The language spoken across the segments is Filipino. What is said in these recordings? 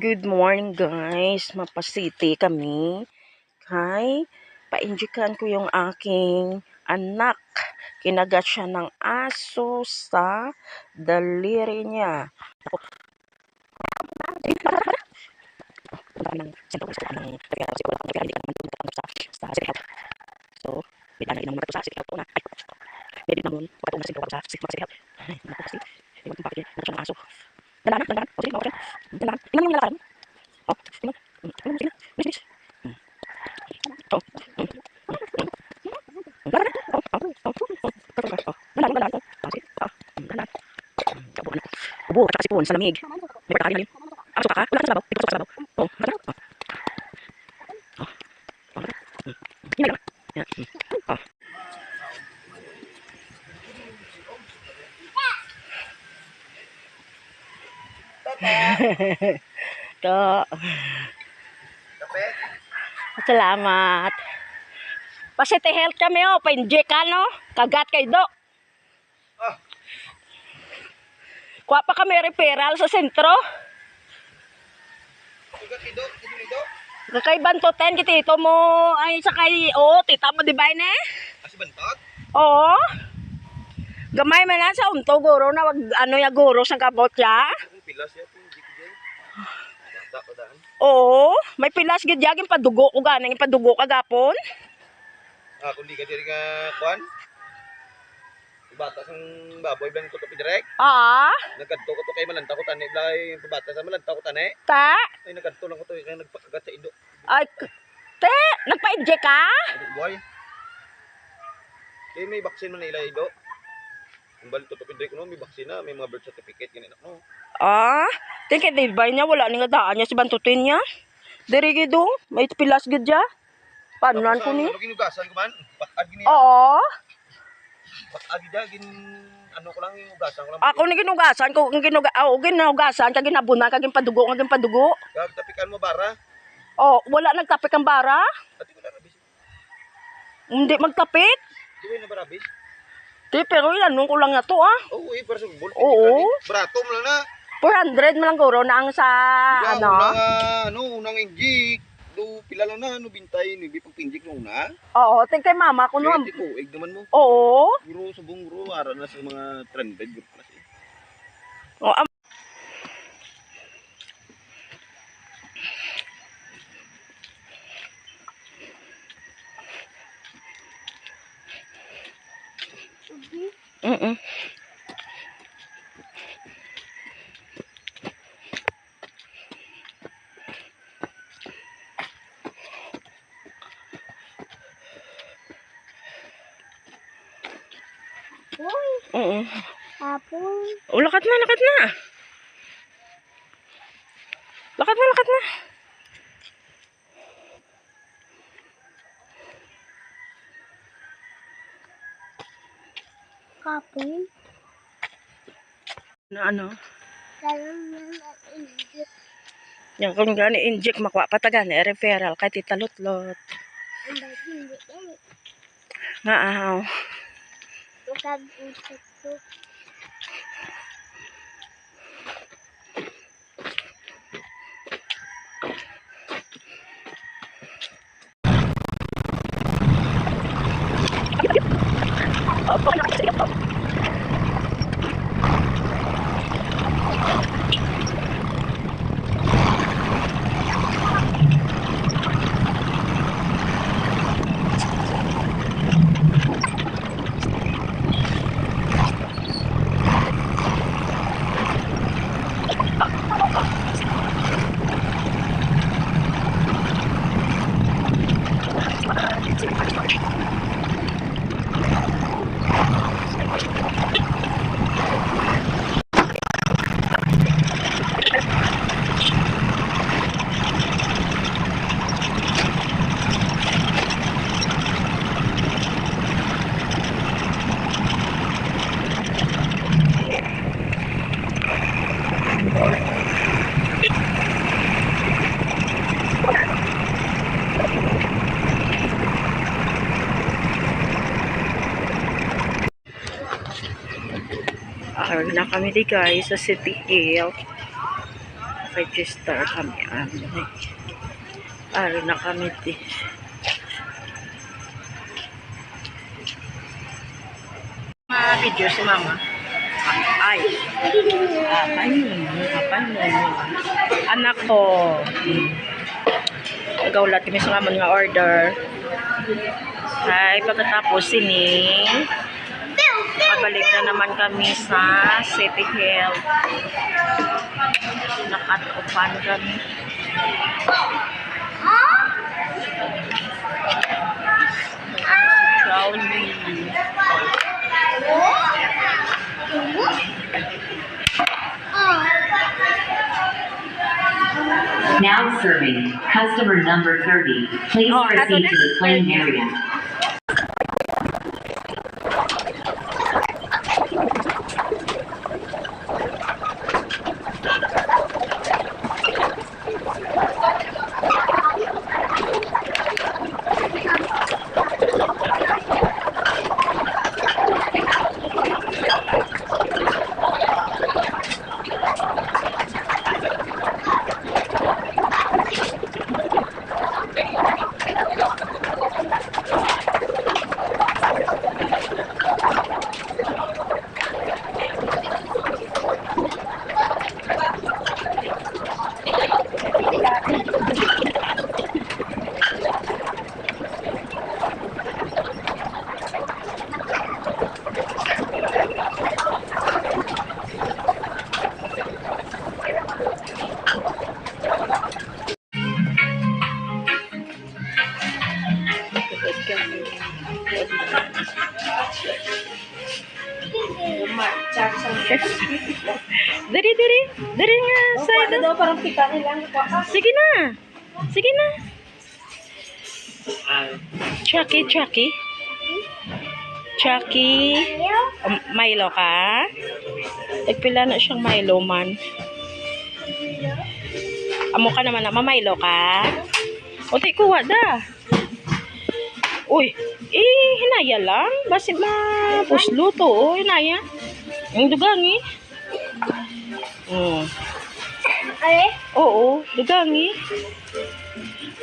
Good morning guys, mapasiti kami. Hi, painjikan ko yung aking anak. Kinagat siya ng aso sa daliri niya. So, bigla na inang mga sa city health na. Ay, pwede naman pagkatong na sintro sa city health. Ay, naku kasi. Iwan kong pakit, naku siya ng aso. Dalaan. O sige, naku siya. Dalaan. Ilan yung nalakaran? Oh, ilan? Ilan, sige. Bilis. Oh. Dalaan. Dalaan. Dalaan. Ubo, at saka sipon sa lamig. May pagkakain na rin. Ang suka ka? Wala ka sa babaw. May pasok sa babaw. Oh, dalaan. Hindi na. Yan. Oh. To. Salamat. Pasite health kami pa-inject ka no? Kagat kay do. Kuha pa kami referral sa sentro. Kay bantoten kiti ito mo ay sa kay tita mo di ba ne? Kasi bantot? Oo. Gamay man na sa unto guro na wag ano ya guro sa kabot ya. Pilas ya daan. Oo, may pilas gid yagin padugo ko ganing padugo kagapon. Kung di ka diri nga kuan. Batas ang baboy blang ko to direct. Nagkadto ko to kay malanta ko tani blay pabatas sa malanta ko tani. Ta? Ay nagkadto lang ko to kay nagpakagat sa indo. Ay, te, nagpa-inject ka? Boy. Kay may vaccine man na ila ido. Kung balik to direct no, may vaccine na, may mga birth certificate ganito no. Tingke di ba niya wala ni nga daan niya si bantutin niya. Diri gido, may pilas gid ya. Panuan ko ni. Ano ginugasan ko man? Patag gini. Oo. Patag gid ano ko lang yung ugasan ko lang. Ako ni ginugasan ko ginugasan kag ginabunan kag padugo kag padugo. Gag tapikan mo bara. Wala nagtapik ang bara. Ati ko na rabis. Hindi magtapik. Di na barabis. Pero ilan ko lang na to Oo, para sa bulti. Oo. Brato mo lang na. 400 man lang guro na ang sa unang injik. Do pila lang na bintay ni bipang pinjik no una. Oo, tingkay mama ko no. Ito ig naman mo. Oo. Guro subong guro ara na sa mga trended group na siya. Hapon. Lakat na. Lakat na. Kapon. Ano? Inject. Yang kung gani inject makuha patagan referral kay Tita Lutlot. Ang bago hindi yan. Nga Magkag-usap ko. na kami di guys sa City Hill. Naka-register kami. Ari na kami di. Mga video si mama. Ay. Anak ko. Nagaulat kami sa amon nga order. Ay, pagkatapos sining pabalik na naman kami sa City Health. Nakatupan kami. Now serving customer number 30. Please proceed to the claim area. Dari nga side daw parang pika nila. Sige na. Chucky. Milo ka? Nagpila na siyang Milo man. Amo ka naman na Milo ka? O tay kuha da. Uy, hinaya lang. Basi mapuslo to. O, hinaya. Ang dugang Oo, dugangi.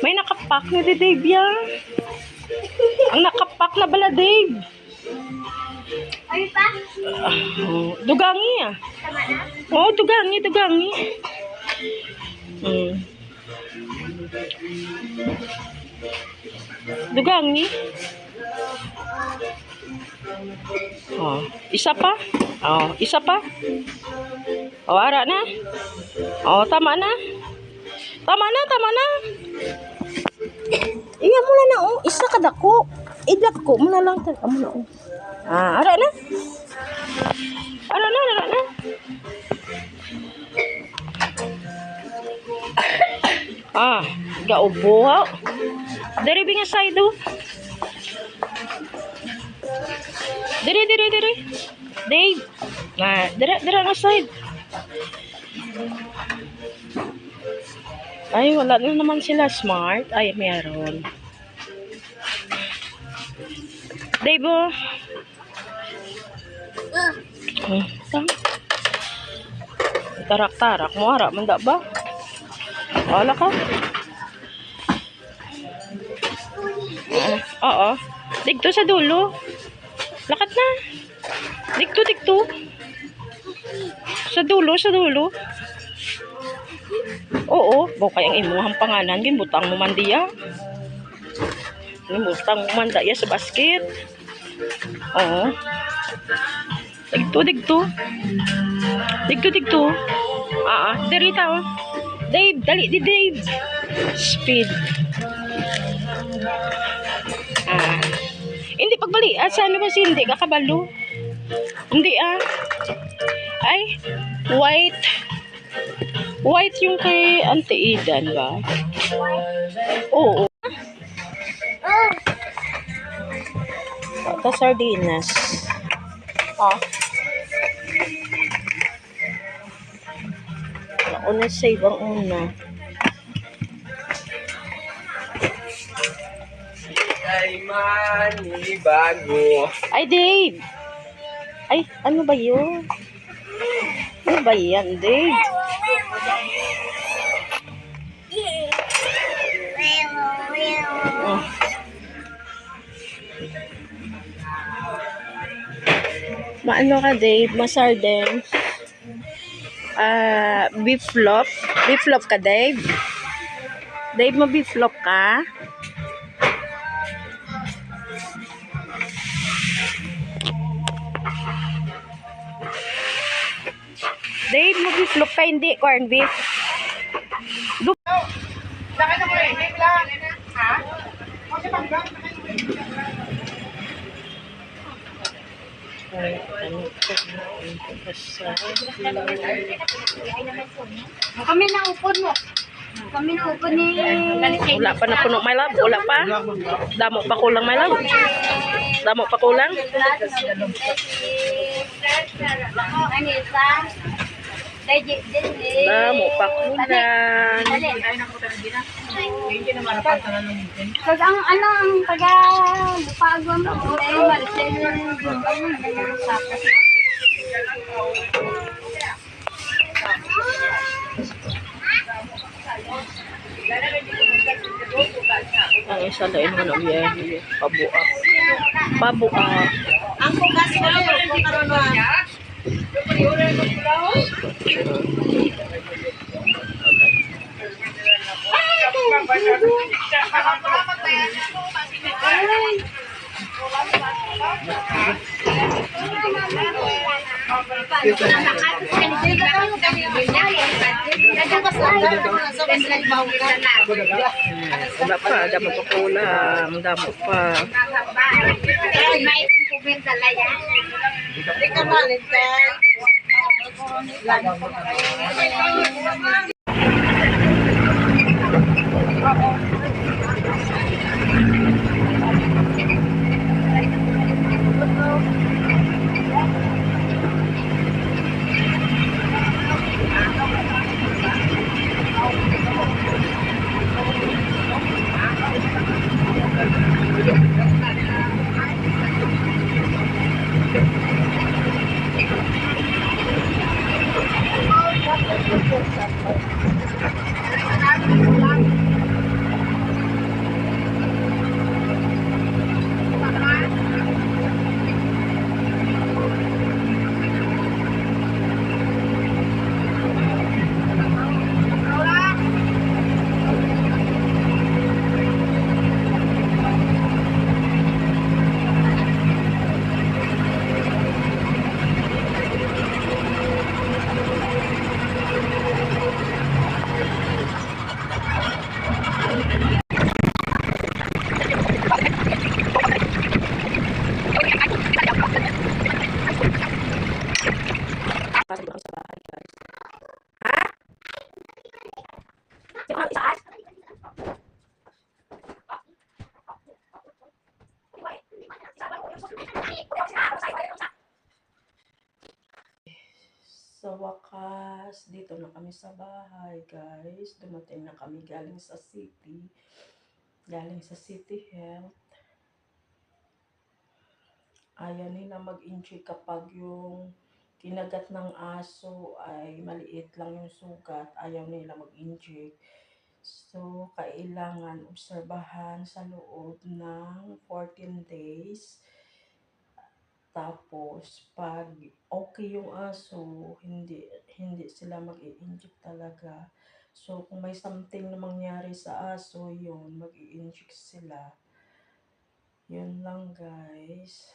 May nakapak na di Dave yan. Ang nakapak na bala Dave. Ano pa? Dugangi Tama na? Oo, dugangi. Dugangi. Isa pa. Ara na. Tama na. Iya mo na isa ka dako. Idlak ko mo na lang amo na. Ara na. Gaubo. Dari binga side do. Dire. Dave. Dira nga side. Ay, wala na naman sila smart. Ay, meron. Dave, tarak-tarak mo, harap manda ba? Wala ka? Oo. Digto sa dulo. Lakat na. Digto. Sa dulo. Oo. Bukay ang imuhang pangalan. Gimbutang mo man diya. Gimbutang mo man diya sa basket. Oo. Digto. Derita oh. Dave, dali di Dave. Speed. Hindi pagbali. Saan ba si hindi kakabalo? Hindi Ay, white yung kay Auntie Idan ba? Oo. Ito sardinas. Una save ang una. Ay, mani bago. Ay, Dave. Ay, ano ba yun? Ano ba yan, Dave? Oh. Maano ka, Dave? Masardeng. Beef flop. Beef flop ka, Dave? Dave, mo beef flop ka? Dave, mo beef flop ka, hindi corn beef. Kami na upod mo. Kami na upod ni... Wala pa na puno, my love. Wala pa. Damo pa kulang, my love. Damo pa kulang. Anita. Damo pa kulang. Pag ang ano ang taga Bupagwa mo, Marcel Sapas. Ang isa na yun, ano yan, pabuak. Pabuak. Ang bukas mo yung karoon. Wala pa, damo pa kulang. Damo pa. Sa wakas, dito na kami sa bahay, guys. Dumating na kami galing sa city. Galing sa City Health. Ayaw nila mag-inject kapag yung kinagat ng aso ay maliit lang yung sugat. Ayaw nila mag-inject. So, kailangan obserbahan sa loob ng 14 days. Tapos, pag okay yung aso, hindi sila mag-i-inject talaga. So, kung may something na mangyari sa aso, yun, mag-i-inject sila. Yun lang, guys.